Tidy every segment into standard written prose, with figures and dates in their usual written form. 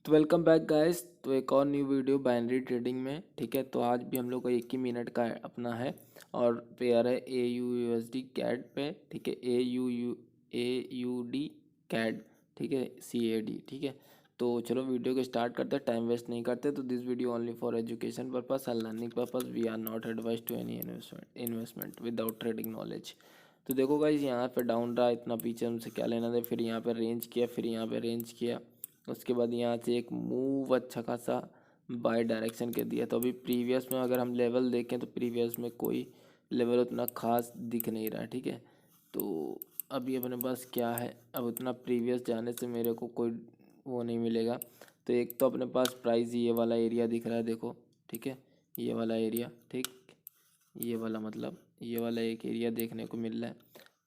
तो welcome back guys. तो एक और न्यू वीडियो बाइनरी ट्रेडिंग में। ठीक है, तो आज भी हम लोग का 1 ही मिनट का अपना है और पेयर है AUUSD कैड पे। ठीक है, AUD कैड। ठीक है, CAD। ठीक है, तो चलो वीडियो को स्टार्ट करते हैं, टाइम वेस्ट नहीं करते। तो this video only for education purpose और learning purpose. We are not advise to any investment without trading knowledge. तो देखो गाइस, यहाँ पे डाउन रहा, इतना पीछे हमसे क्या लेना था। फिर यहाँ पे रेंज किया, फिर यहाँ पे रेंज किया, उसके बाद यहाँ से एक मूव अच्छा खासा बाय डायरेक्शन के दिया। तो अभी प्रीवियस में अगर हम लेवल देखें तो प्रीवियस में कोई लेवल उतना खास दिख नहीं रहा है। ठीक है, तो अभी अपने पास क्या है, अब उतना प्रीवियस जाने से मेरे को कोई वो नहीं मिलेगा। तो एक तो अपने पास प्राइस ये वाला एरिया दिख रहा है, देखो। ठीक है, ये वाला एरिया, ठीक, ये वाला मतलब ये वाला एक एरिया देखने को मिल रहा है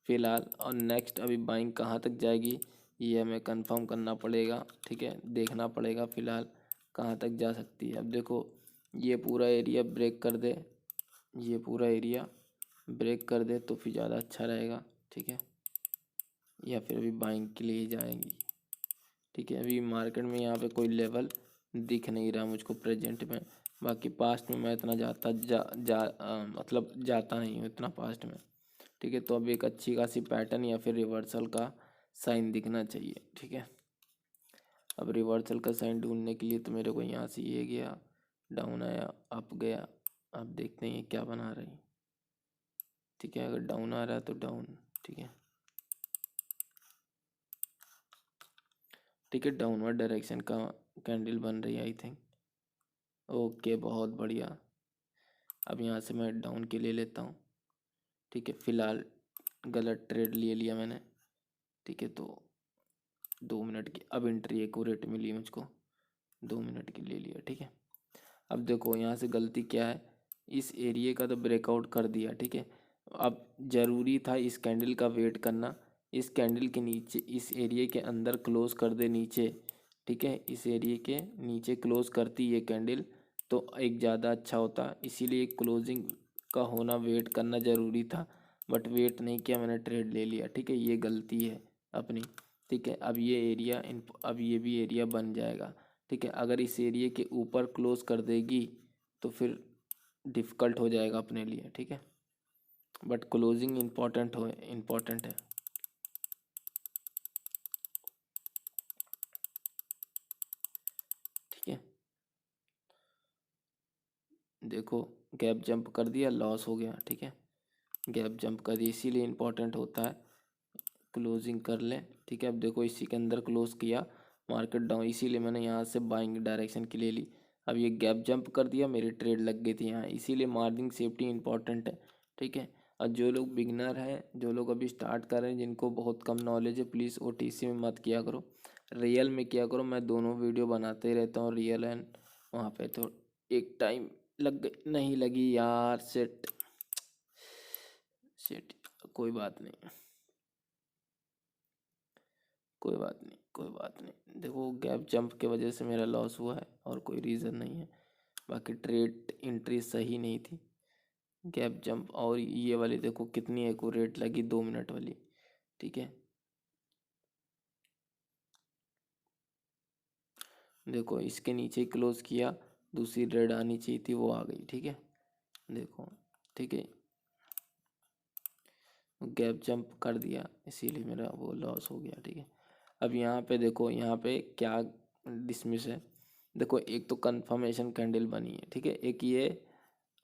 फिलहाल। और नेक्स्ट अभी बाइंग कहाँ तक जाएगी ये हमें कंफर्म करना पड़ेगा। ठीक है, देखना पड़ेगा फिलहाल कहाँ तक जा सकती है। अब देखो, ये पूरा एरिया ब्रेक कर दे, ये पूरा एरिया ब्रेक कर दे तो फिर ज़्यादा अच्छा रहेगा। ठीक है, या फिर अभी बाइंग के लिए ही जाएंगी। ठीक है, अभी मार्केट में यहाँ पे कोई लेवल दिख नहीं रहा मुझको प्रेजेंट में। बाकी पास्ट में मैं इतना मतलब जाता नहीं हूँ इतना पास्ट में। ठीक है, तो अब एक अच्छी खासी पैटर्न या फिर रिवर्सल का साइन दिखना चाहिए। ठीक है, अब रिवर्सल का साइन ढूंढने के लिए तो मेरे को यहाँ से ये गया, डाउन आया, अप गया। अब देखते हैं ये क्या बना रही। ठीक है, अगर डाउन आ रहा है तो डाउन। ठीक है, ठीक है, डाउनवर्ड डायरेक्शन का कैंडल बन रही है आई थिंक। ओके, बहुत बढ़िया। अब यहाँ से मैं डाउन के ले लेता हूँ। ठीक है, फिलहाल गलत ट्रेड ले लिया मैंने। ठीक है, तो 2 मिनट की अब एंट्री एक्यूरेट मिली मुझको, 2 मिनट की ले लिया। ठीक है, अब देखो यहाँ से गलती क्या है, इस एरिया का तो ब्रेकआउट कर दिया। ठीक है, अब ज़रूरी था इस कैंडल का वेट करना, इस कैंडल के नीचे इस एरिया के अंदर क्लोज कर दे नीचे। ठीक है, इस एरिया के नीचे क्लोज करती ये कैंडल तो एक ज़्यादा अच्छा होता, इसीलिए क्लोजिंग का होना वेट करना ज़रूरी था। बट वेट नहीं किया, मैंने ट्रेड ले लिया। ठीक है, ये गलती है अपनी। ठीक है, अब ये एरिया अब ये भी एरिया बन जाएगा। ठीक है, अगर इस एरिया के ऊपर क्लोज कर देगी तो फिर डिफ़िकल्ट हो जाएगा अपने लिए। ठीक है, बट क्लोजिंग इम्पोर्टेंट है। ठीक है, देखो, गैप जंप कर दिया, लॉस हो गया। ठीक है, गैप जंप कर दिया, इसीलिए इम्पोर्टेंट होता है क्लोजिंग कर लें। ठीक है, अब देखो इसी के अंदर क्लोज किया, मार्केट डाउन, इसीलिए मैंने यहाँ से बाइंग डायरेक्शन के लिए ली। अब ये गैप जंप कर दिया, मेरी ट्रेड लग गई थी यहाँ, इसीलिए मार्जिन सेफ्टी इंपॉर्टेंट है। ठीक है, और जो लोग बिगनर हैं, जो लोग अभी स्टार्ट कर रहे हैं, जिनको बहुत कम नॉलेज है, प्लीज़ OTC में मत किया करो, रियल में किया करो। मैं दोनों वीडियो बनाते ही रहता हूँ, रियल एंड वहाँ पे। तो एक टाइम लग गई, नहीं लगी यार, सेट सेट, कोई बात नहीं, कोई बात नहीं, कोई बात नहीं। देखो, गैप जंप के वजह से मेरा लॉस हुआ है और कोई रीज़न नहीं है। बाकी ट्रेड एंट्री सही नहीं थी, गैप जंप। और ये वाली देखो कितनी एक्यूरेट लगी, 2 मिनट वाली। ठीक है, देखो इसके नीचे ही क्लोज किया, दूसरी रेड आनी चाहिए थी, वो आ गई। ठीक है, देखो। ठीक है, गैप जंप कर दिया, इसीलिए मेरा वो लॉस हो गया। ठीक है, अब यहाँ पे देखो, यहाँ पे क्या डिसमिस है। देखो, एक तो कंफर्मेशन कैंडल बनी है। ठीक है, एक ये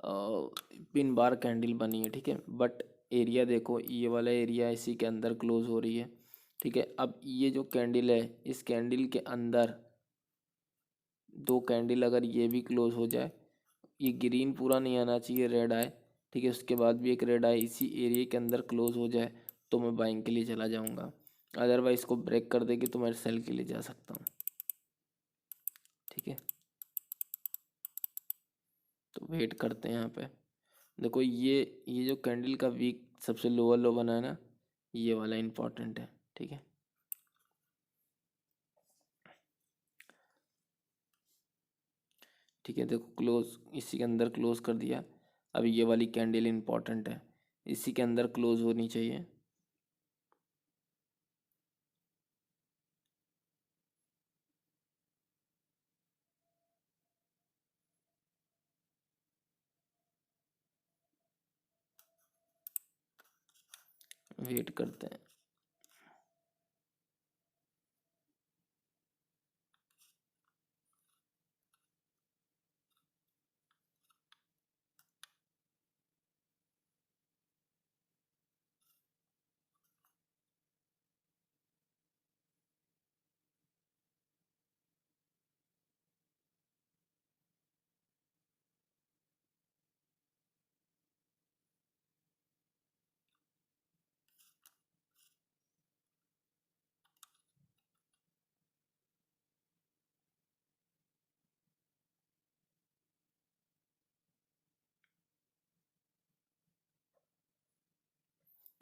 पिन बार कैंडल बनी है। ठीक है, बट एरिया देखो, ये वाला एरिया इसी के अंदर क्लोज हो रही है। ठीक है, अब ये जो कैंडल है, इस कैंडल के अंदर दो कैंडल अगर ये भी क्लोज हो जाए, ये ग्रीन पूरा नहीं आना चाहिए, रेड आए। ठीक है, उसके बाद भी एक रेड आए, इसी एरिया के अंदर क्लोज हो जाए तो मैं बाइंग के लिए चला जाऊंगा। अदरवाइज इसको ब्रेक कर देगी तो मैं सेल के लिए जा सकता हूँ। ठीक है, तो वेट करते हैं यहाँ पे। देखो, ये जो कैंडल का वीक सबसे लोअर लो बना है ना, ये वाला इंपॉर्टेंट है। ठीक है, ठीक है, देखो क्लोज इसी के अंदर क्लोज कर दिया। अब ये वाली कैंडल इंपॉर्टेंट है, इसी के अंदर क्लोज होनी चाहिए। वेट करते हैं।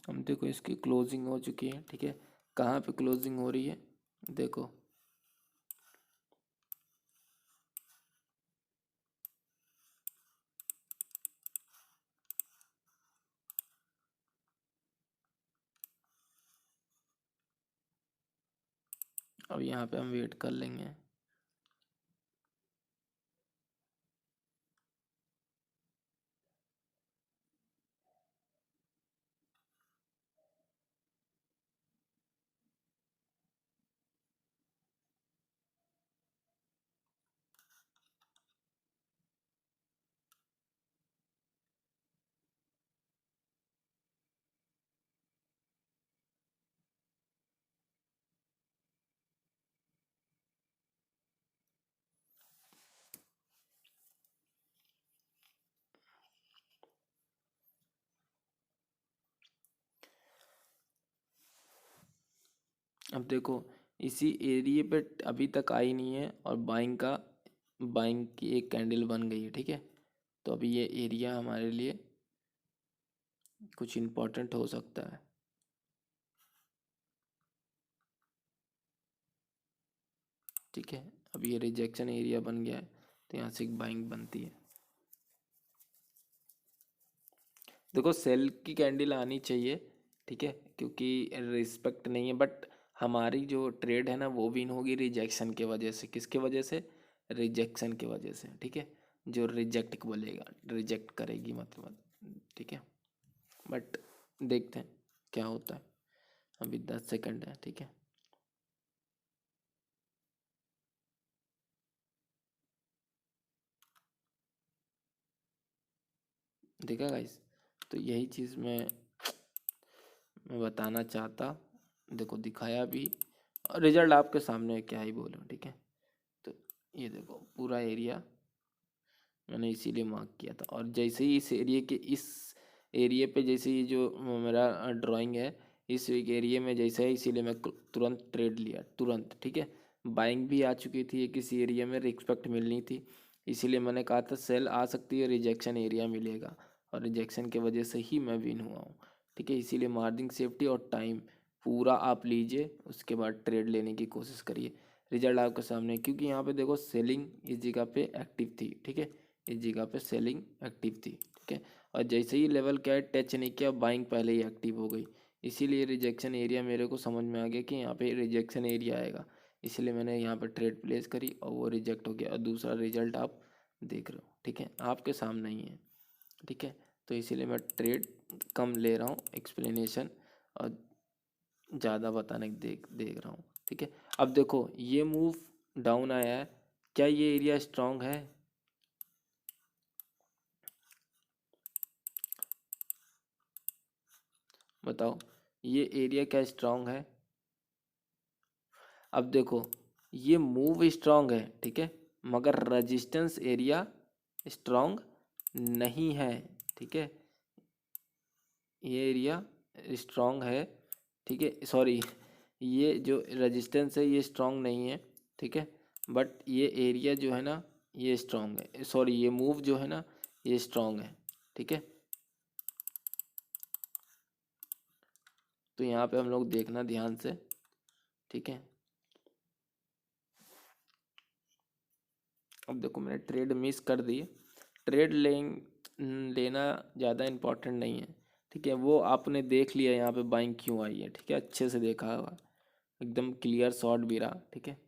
हम देखो इसकी क्लोजिंग हो चुकी है, ठीक है। कहाँ पे क्लोजिंग हो रही है देखो, अब यहाँ पे हम वेट कर लेंगे। अब देखो इसी एरिया पे अभी तक आई नहीं है और बाइंग की एक कैंडल बन गई है, ठीक है। तो अभी ये एरिया हमारे लिए कुछ इम्पोर्टेंट हो सकता है, ठीक है। अब ये रिजेक्शन एरिया बन गया है, तो यहाँ से एक बाइंग बनती है। देखो सेल की कैंडल आनी चाहिए, ठीक है, क्योंकि रिस्पेक्ट नहीं है, बट हमारी जो ट्रेड है ना वो विन होगी रिजेक्शन के वजह से। किसके वजह से? रिजेक्शन की वजह से, ठीक है। जो रिजेक्ट बोलेगा, रिजेक्ट करेगी मतलब, ठीक है। बट देखते हैं क्या होता है। अभी 10 सेकंड है, ठीक है। देखा गाइस, तो यही चीज़ मैं बताना चाहता। देखो दिखाया भी, और रिजल्ट आपके सामने है, क्या ही बोलूं, ठीक है। तो ये देखो पूरा एरिया मैंने इसीलिए मार्क किया था, और जैसे ही इस एरिया पे जैसे ही जो मेरा ड्राइंग है, इस एरिया में जैसे है, इसीलिए मैं तुरंत ट्रेड लिया, तुरंत, ठीक है। बाइंग भी आ चुकी थी, एक इस एरिया में रिस्पेक्ट मिलनी थी, इसीलिए मैंने कहा था सेल आ सकती है, रिजेक्शन एरिया मिलेगा, और रिजेक्शन के वजह से ही मैं विन हुआ हूँ, ठीक है। इसीलिए मार्जिन सेफ्टी और टाइम पूरा आप लीजिए, उसके बाद ट्रेड लेने की कोशिश करिए। रिजल्ट आपके सामने है, क्योंकि यहाँ पे देखो सेलिंग इस जगह पे एक्टिव थी, ठीक है। इस जगह पे सेलिंग एक्टिव थी, ठीक है। और जैसे ही लेवल क्या है टच नहीं किया, बाइंग पहले ही एक्टिव हो गई, इसीलिए रिजेक्शन एरिया मेरे को समझ में आ गया कि यहाँ पे रिजेक्शन एरिया आएगा, इसलिए मैंने यहाँ पे ट्रेड प्लेस करी और वो रिजेक्ट हो गया, और दूसरा रिजल्ट आप देख रहे हो, ठीक है, आपके सामने ही है, ठीक है। तो इसीलिए मैं ट्रेड कम ले रहा हूँ, एक्सप्लेनेशन और ज़्यादा बताने देख रहा हूँ, ठीक है। अब देखो ये मूव डाउन आया है, क्या ये एरिया स्ट्रांग है? बताओ, ये एरिया क्या स्ट्रांग है? अब देखो ये मूव स्ट्रांग है, ठीक है, मगर रेजिस्टेंस एरिया स्ट्रांग नहीं है, ठीक है। ये एरिया स्ट्रांग है, ठीक है, सॉरी, ये जो रेजिस्टेंस है ये स्ट्रांग नहीं है, ठीक है। बट ये एरिया जो है ना ये स्ट्रांग है, सॉरी, ये मूव जो है ना ये स्ट्रांग है, ठीक है। तो यहाँ पे हम लोग देखना ध्यान से, ठीक है। अब देखो मैंने ट्रेड मिस कर दी, ट्रेड लेना ज़्यादा इम्पोर्टेंट नहीं है, ठीक है। वो आपने देख लिया यहाँ पे बाइंग क्यों आई है, ठीक है, अच्छे से देखा होगा, एकदम क्लियर शॉट भी रहा, ठीक है।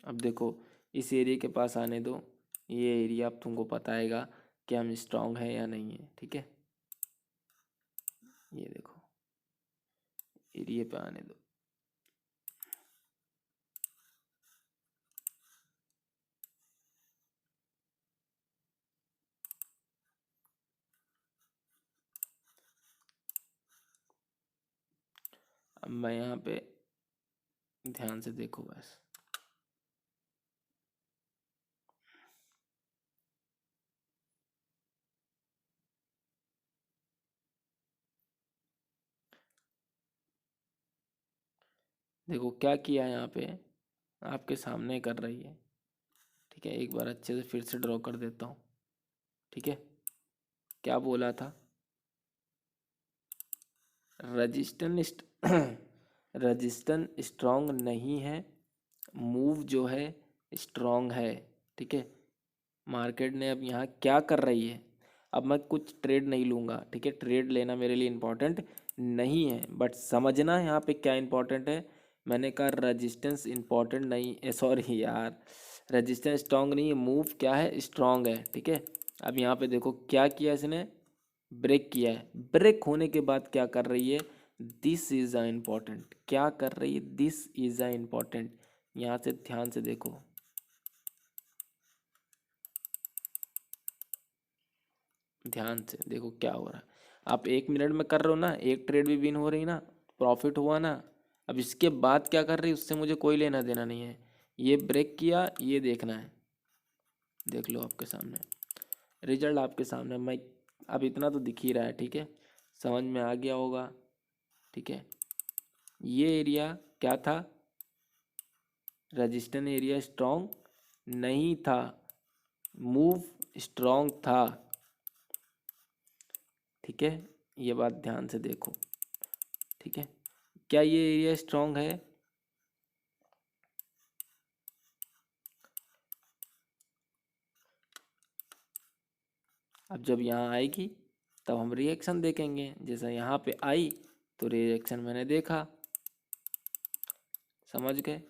अब देखो इस एरिया के पास आने दो, ये एरिया अब तुमको पता आएगा कि हम स्ट्रांग है या नहीं है, ठीक है। ये देखो एरिया पे आने दो। अब मैं यहाँ पे ध्यान से देखो बस। देखो क्या किया है यहाँ पे, आपके सामने कर रही है। ठीक है, एक बार अच्छे से फिर से ड्रॉ कर देता हूँ। ठीक है, क्या बोला था, रजिस्टेंस रजिस्टेंस स्ट्रांग नहीं है, मूव जो है स्ट्रांग है। ठीक है, मार्केट ने अब यहाँ क्या कर रही है, अब मैं कुछ ट्रेड नहीं लूँगा। ठीक है, ट्रेड लेना मेरे लिए इम्पोर्टेंट नहीं है, बट समझना यहाँ पे क्या इम्पोर्टेंट है। मैंने कहा रजिस्टेंस इम्पोर्टेंट नहीं, सॉरी यार, रजिस्टेंस स्ट्रांग नहीं है, मूव क्या है स्ट्रांग है। ठीक है, अब यहाँ पे देखो क्या किया इसने, ब्रेक किया है। ब्रेक होने के बाद क्या कर रही है, दिस इज अ इम्पोर्टेंट, क्या कर रही है, दिस इज अ इम्पोर्टेंट। यहाँ से ध्यान से देखो, ध्यान से देखो क्या हो रहा है। आप 1 मिनट में कर रहे हो ना, एक ट्रेड भी विन हो रही ना, प्रॉफिट हुआ ना। अब इसके बाद क्या कर रही है उससे मुझे कोई लेना देना नहीं है। ये ब्रेक किया, ये देखना है, देख लो आपके सामने रिजल्ट, आपके सामने। मैं अब इतना तो दिख ही रहा है। ठीक है, समझ में आ गया होगा। ठीक है, ये एरिया क्या था, रजिस्टेंस एरिया स्ट्रॉन्ग नहीं था, मूव स्ट्रॉन्ग था। ठीक है, ये बात ध्यान से देखो। ठीक है, क्या ये एरिया स्ट्रॉन्ग है, अब जब यहाँ आएगी तब हम रिएक्शन देखेंगे। जैसा यहाँ पे आई तो रिएक्शन मैंने देखा, समझ गए।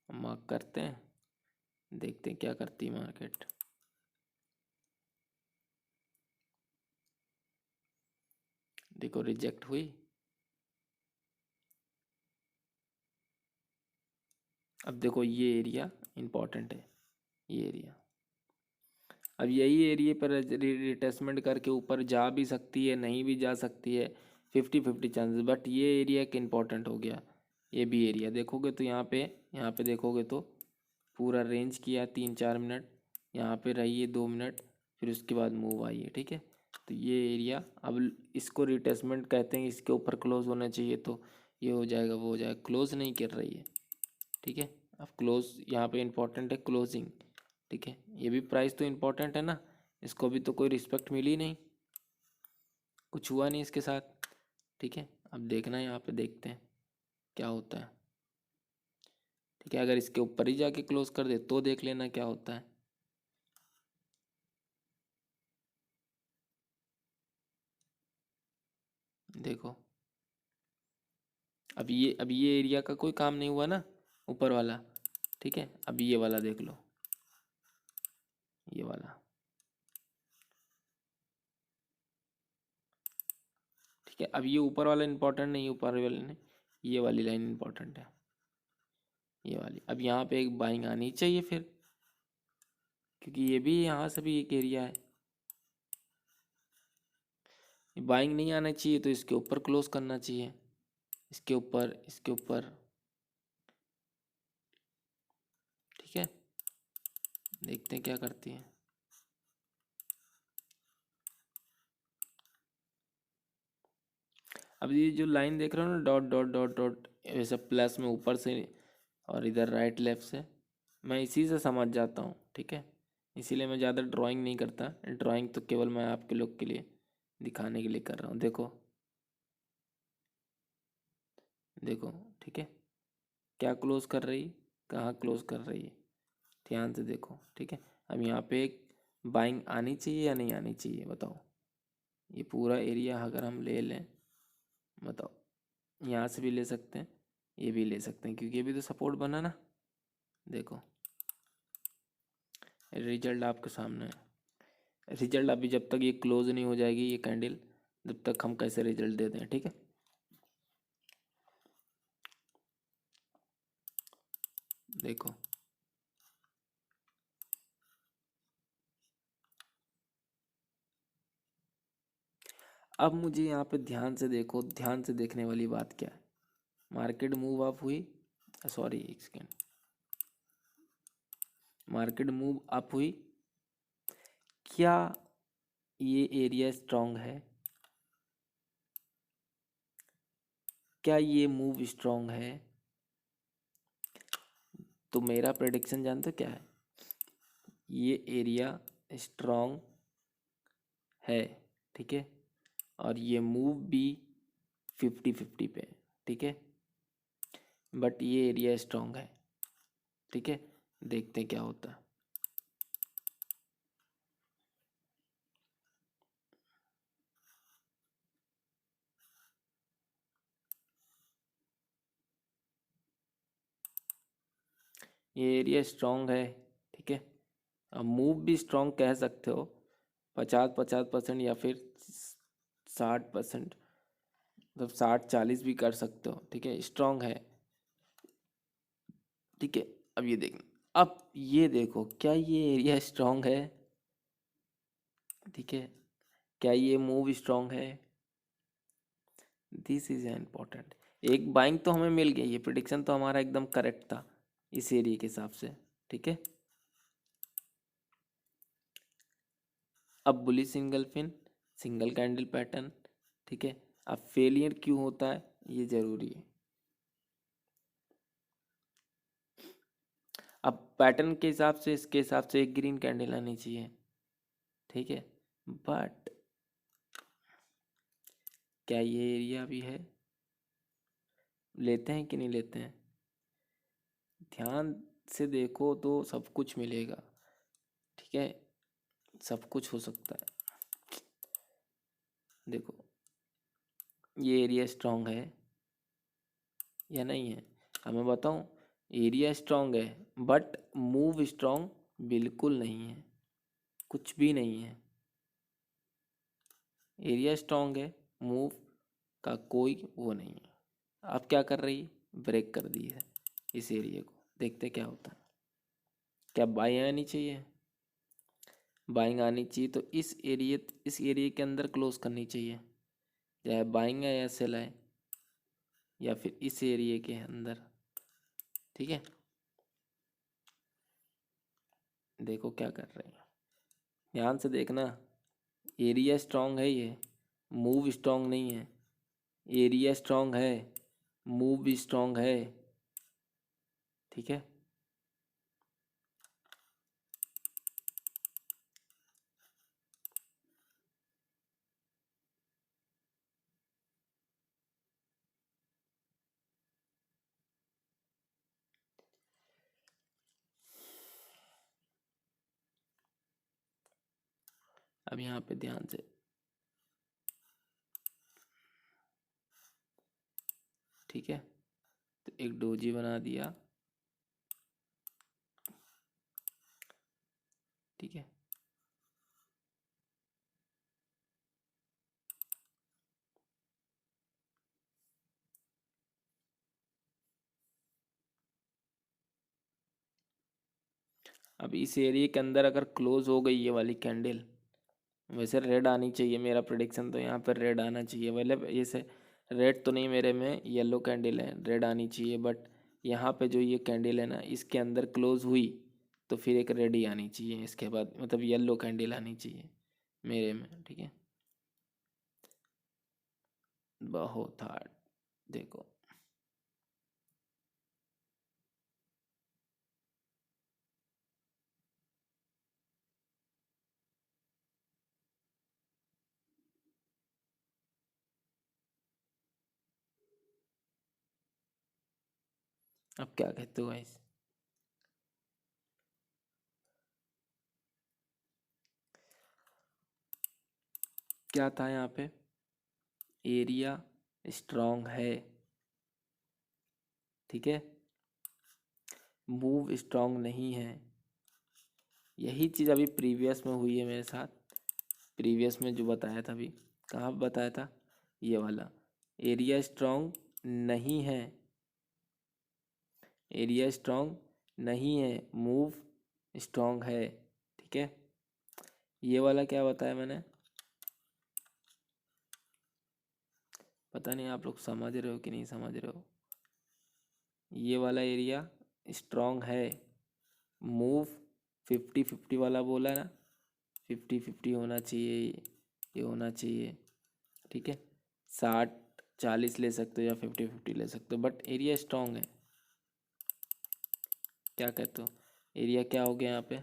हम मार्क करते हैं, देखते हैं क्या करती है मार्केट। देखो रिजेक्ट हुई। अब देखो ये एरिया इंपॉर्टेंट है, ये एरिया। अब यही एरिया पर रिटेस्टमेंट करके ऊपर जा भी सकती है, नहीं भी जा सकती है, 50-50 चांसेस। बट ये एरिया एक इम्पॉर्टेंट हो गया। ये भी एरिया देखोगे तो यहाँ पे देखोगे तो पूरा रेंज किया 3-4 मिनट, यहाँ पे रही है 2 मिनट, फिर उसके बाद मूव आई है। ठीक है, तो ये एरिया अब इसको रिटेस्टमेंट कहते हैं, इसके ऊपर क्लोज होना चाहिए, तो ये हो जाएगा, वो हो जाएगा, क्लोज नहीं कर रही है। ठीक है, अब क्लोज यहाँ पे इम्पोर्टेंट है क्लोजिंग। ठीक है, ये भी प्राइस तो इम्पोर्टेंट है ना, इसको भी तो कोई रिस्पेक्ट मिली नहीं, कुछ हुआ नहीं इसके साथ। ठीक है, अब देखना है, यहाँ पे देखते हैं क्या होता है। ठीक है, अगर इसके ऊपर ही जाके क्लोज कर दे तो देख लेना क्या होता है। देखो अब ये एरिया का कोई काम नहीं हुआ ना, ऊपर वाला। ठीक है, अब ये वाला देख लो, ये वाला। ठीक है, अब ये ऊपर वाला इंपॉर्टेंट नहीं, ऊपर वाले ने, ये वाली लाइन इंपॉर्टेंट है, ये वाली। अब यहाँ पे एक बाइंग आनी चाहिए फिर, क्योंकि ये भी यहाँ से भी एक एरिया है। बाइंग नहीं आना चाहिए तो इसके ऊपर क्लोज करना चाहिए, इसके ऊपर, इसके ऊपर। ठीक है, देखते हैं क्या करती है। अब ये जो लाइन देख रहे हो ना, डॉट डॉट डॉट डॉट, वैसे प्लस में ऊपर से और इधर राइट लेफ्ट से, मैं इसी से समझ जाता हूँ। ठीक है, इसीलिए मैं ज़्यादा ड्राइंग नहीं करता, ड्राइंग तो केवल मैं आपके लोग के लिए दिखाने के लिए कर रहा हूँ। देखो देखो, ठीक है, क्या क्लोज कर रही, कहाँ क्लोज कर रही है, ध्यान से देखो। ठीक है, अब यहाँ पे एक बाइंग आनी चाहिए या नहीं आनी चाहिए, बताओ। ये पूरा एरिया अगर हम ले लें, बताओ, यहाँ से भी ले सकते हैं, ये भी ले सकते हैं, क्योंकि ये भी तो सपोर्ट बना ना। देखो रिजल्ट आपके सामने है। रिजल्ट अभी जब तक ये क्लोज नहीं हो जाएगी ये कैंडल, जब तक हम कैसे रिजल्ट देते हैं, ठीक है। देखो अब मुझे यहाँ पे ध्यान से देखो, ध्यान से देखने वाली बात क्या है। मार्केट मूव अप हुई, सॉरी एक सेकेंड, मार्केट मूव अप हुई, क्या ये एरिया स्ट्रांग है? क्या ये मूव स्ट्रांग है? तो मेरा प्रेडिक्शन जानते हो क्या है, ये एरिया स्ट्रांग है, ठीक है, और ये मूव भी 50-50 पे, ठीक है, बट ये एरिया स्ट्रांग है, ठीक है। देखते हैं क्या होता है। ये एरिया स्ट्रांग है, ठीक है, अब मूव भी स्ट्रांग कह सकते हो, 50-50% या फिर 60%, मतलब 60-40 भी कर सकते हो, ठीक है, स्ट्रांग है, ठीक है। अब ये देखना, अब ये देखो क्या ये एरिया स्ट्रांग है, ठीक है, क्या ये मूव स्ट्रांग है, दिस इज इम्पोर्टेंट। एक बाइंग तो हमें मिल गई, ये प्रिडिक्शन तो हमारा एकदम करेक्ट था इस एरिया के हिसाब से, ठीक है। अब बुली सिंगल फिन, सिंगल कैंडल पैटर्न, ठीक है। अब फेलियर क्यों होता है ये जरूरी है। अब पैटर्न के हिसाब से, इसके हिसाब से एक ग्रीन कैंडल आनी चाहिए, ठीक है, बट क्या ये एरिया भी है, लेते हैं कि नहीं लेते हैं, ध्यान से देखो तो सब कुछ मिलेगा, ठीक है, सब कुछ हो सकता है। देखो ये एरिया स्ट्रांग है या नहीं है, अब मैं बताऊं, एरिया स्ट्रांग है बट मूव स्ट्रांग बिल्कुल नहीं है, कुछ भी नहीं है। एरिया स्ट्रांग है, मूव का कोई वो नहीं है। अब क्या कर रही है, ब्रेक कर दी है इस एरिया को, देखते क्या होता है। क्या बाई आनी चाहिए, बाइंग आनी चाहिए, तो इस एरिया के अंदर क्लोज करनी चाहिए, चाहे बाइंग है या सेल है, या फिर इस एरिया के अंदर, ठीक है। देखो क्या कर रहे हैं, ध्यान से देखना, एरिया स्ट्रांग है, ये मूव स्ट्रांग नहीं है, एरिया स्ट्रांग है, मूव भी स्ट्रांग है, ठीक है। अब यहाँ पे ध्यान से, ठीक है, तो एक डोजी बना दिया, ठीक है। अब इस एरिया के अंदर अगर क्लोज हो गई ये वाली कैंडल, वैसे रेड आनी चाहिए, मेरा प्रेडिक्शन तो यहाँ पर रेड आना चाहिए, मतलब ऐसे रेड तो नहीं, मेरे में येलो कैंडल है, रेड आनी चाहिए, बट यहाँ पे जो ये कैंडल है ना इसके अंदर क्लोज हुई तो फिर एक रेड ही आनी चाहिए इसके बाद, मतलब येलो कैंडल आनी चाहिए मेरे में, ठीक है। बहुत हार्ड, देखो अब क्या कहते हो गाइस, क्या था यहाँ पे, एरिया स्ट्रांग है, ठीक है, मूव स्ट्रांग नहीं है, यही चीज़ अभी प्रीवियस में हुई है मेरे साथ। प्रीवियस में जो बताया था अभी, कहाँ बताया था, ये वाला एरिया स्ट्रॉन्ग नहीं है, एरिया स्ट्रॉन्ग नहीं है, मूव स्ट्रॉन्ग है। ठीक है, ये वाला क्या बताया मैंने, पता नहीं आप लोग समझ रहे हो कि नहीं समझ रहे हो। ये वाला एरिया स्ट्रॉन्ग है, मूव 50-50 वाला बोला ना, 50-50 होना चाहिए, ये होना चाहिए। ठीक है, 60-40 ले सकते हो या 50-50 ले सकते हो, बट एरिया स्ट्रॉन्ग है। क्या कहते हो, एरिया क्या हो गया यहाँ पे,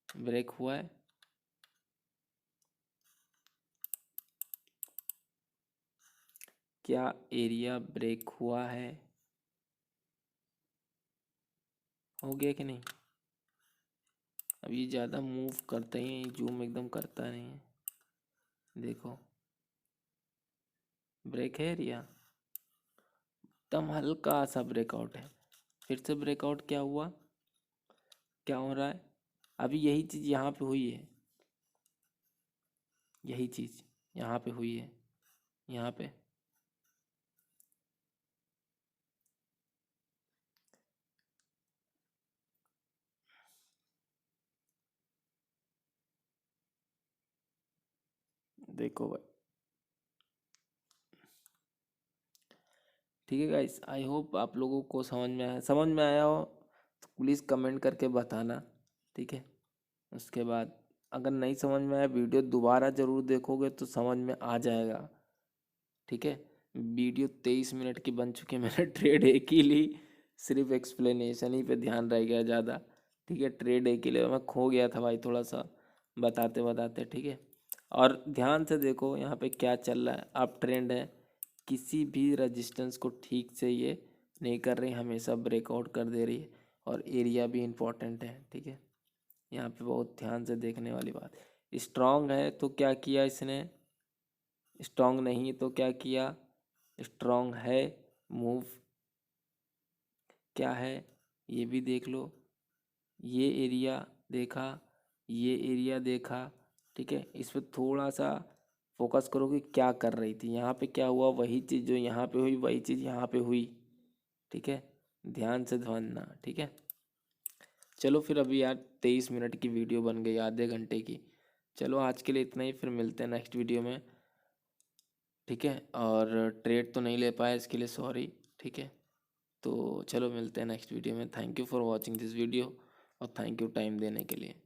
ब्रेक हुआ है। क्या एरिया ब्रेक हुआ है, हो गया कि नहीं। अब ये ज़्यादा मूव करते ही जूम एकदम करता नहीं है, देखो ब्रेक है एरिया, एकदम हल्का सा ब्रेकआउट है। फिर से ब्रेकआउट क्या हुआ, क्या हो रहा है, अभी यही चीज़ यहाँ पे हुई है, यही चीज़ यहाँ पे हुई है, यहाँ पे देखो भाई। ठीक है गाइस, आई होप आप लोगों को समझ में आया, समझ में आया हो तो प्लीज़ कमेंट करके बताना। ठीक है, उसके बाद अगर नहीं समझ में आया, वीडियो दोबारा ज़रूर देखोगे तो समझ में आ जाएगा। ठीक है, वीडियो 23 मिनट की बन चुकी है, मैंने ट्रेड एक ही ली, सिर्फ एक्सप्लेनेशन ही पे ध्यान रह गया ज़्यादा। ठीक है, ट्रेड एक ही ले, मैं खो गया था भाई थोड़ा सा बताते बताते। ठीक है, और ध्यान से देखो यहाँ पे क्या चल रहा है, अप ट्रेंड है, किसी भी रजिस्टेंस को ठीक से ये नहीं कर रही, हमेशा ब्रेकआउट कर दे रही है, और एरिया भी इम्पोर्टेंट है। ठीक है, यहाँ पे बहुत ध्यान से देखने वाली बात। स्ट्रांग है तो क्या किया इसने, स्ट्रांग नहीं तो क्या किया, स्ट्रांग है, मूव क्या है ये भी देख लो, ये एरिया देखा, ये एरिया देखा। ठीक है, इस पर थोड़ा सा फोकस करो कि क्या कर रही थी, यहाँ पे क्या हुआ, वही चीज़ जो यहाँ पे हुई वही चीज़ यहाँ पे हुई। ठीक है, ध्यान से ध्यान। ठीक है, चलो फिर अभी यार 23 मिनट की वीडियो बन गई, आधे घंटे की। चलो आज के लिए इतना ही, फिर मिलते हैं नेक्स्ट वीडियो में। ठीक है, और ट्रेड तो नहीं ले पाया इसके लिए सॉरी। ठीक है, तो चलो मिलते हैं नेक्स्ट वीडियो में। Thank you for watching this video, और थैंक यू टाइम देने के लिए।